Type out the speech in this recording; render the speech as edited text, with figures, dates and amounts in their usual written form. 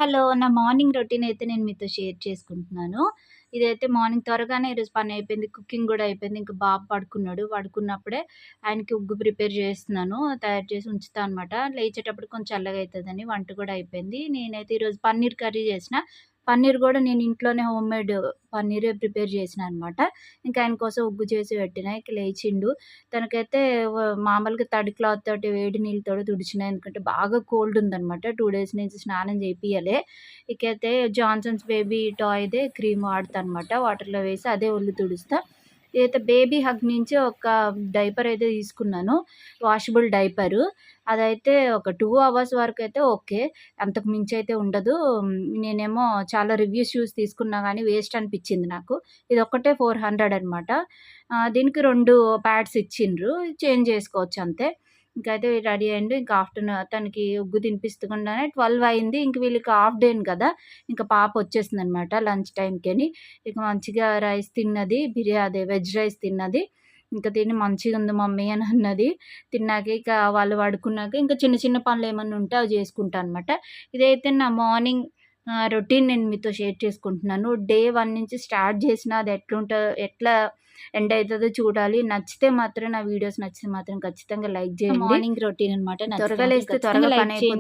Hello. నా morning routine అయితే నేను మీతో షేర్ చేసుకుంటున్నాను. ఇదైతే మార్నింగ్ త్వరగానే ఈరోజు పనయిపోయింది. కుకింగ్ గూడా అయిపోయింది. ఇంక బాబు పడుకున్నాడు. పడుకున్నప్పుడే ఆయనకి ఉగ్గు ప్రిపేర్ చేస్తున్నాను. తయారు చేసి ఉంచుతా అనమాట. లేచేటప్పుడు కొంచెం చల్లగా అయితదని వంట కూడా అయిపోయింది. నేనైతే ఈరోజు పన్నీర్ కర్రీ చేసిన. పన్నీర్ గూడా నేను ఇంట్లోనే హోమ్‌మేడ్ పన్నీరే ప్రిపేర్ చేసినా అనమాట. ఇంకా ఆయన కోసం ఉగ్గు చేసి పెట్టిన. ఇక లేచిండు. తనకైతే మామూలుగా తడి క్లాత్ తోటి వేడి నీళ్ళతోటి తుడిచినా. ఎందుకంటే బాగా కోల్డ్ ఉందనమాట. 2 డేస్ నుంచి స్నానం చేపియలే. ఇకైతే జాన్సన్స్ బేబీ టాయ్‌దే క్రీమ్ వాడతా అనమాట. వాటర్‌లో వేసి అదే ఒళ్ళు తుడుస్తా. ఇదైతే బేబీ హగ్ నుంచి ఒక డైపర్ అయితే తీసుకున్నాను. Washable diaper. అదైతే ఒక 2 అవర్స్ వరకైతే ఓకే. అంతకు మించయితే ఉండదు. నేనేమో చాలా రివ్యూస్ చూసి తీసుకున్నా గానీ వేస్ట్ అనిపిచ్చింది నాకు. ఇదొక్కటే 400 అనమాట. దీనికి 2 ప్యాడ్స్ ఇచ్చిండ్రు. చేంజ్ చేసుకోవచ్చు అంతే. ఇంకైతే రెడీ అయ్యిండు. ఇంకా ఆఫ్టర్‌నూన్ తనకి ఉగ్గు తినిపిస్తుండగానే 12 అయింది. ఇంక వీళ్ళకి హాఫ్ డేనే కదా! ఇంక పాప వచ్చేసిందనమాట లంచ్ టైమ్‌కని. ఇక మంచిగా రైస్ తిన్నది. అదే వెజ్ రైస్ తిన్నది. ఇంక తిని మంచిగుంది మమ్మీ అని అన్నది. తిన్నాక ఇక వాళ్ళు పడుకున్నాక ఇంకా చిన్న చిన్న పనులేమన్నా ఉంటే అవి చేసుకుంటా అనమాట. ఇదైతే నా మార్నింగ్ రొటీన్ నేను మీతో షేర్ చేసుకుంటున్నాను. డే 1 నుంచి స్టార్ట్ చేసినా అది ఎట్లా ఎండ్ అయితదో చూడాలి. నచ్చితే మాత్రం నా వీడియోస్ నచ్చితే మాత్రం ఖచ్చితంగా లైక్ చేయండి. మార్నింగ్ రొటీన్ అనమాట. త్వరగా లేస్తే త్వరగా పనయిపోద్ది.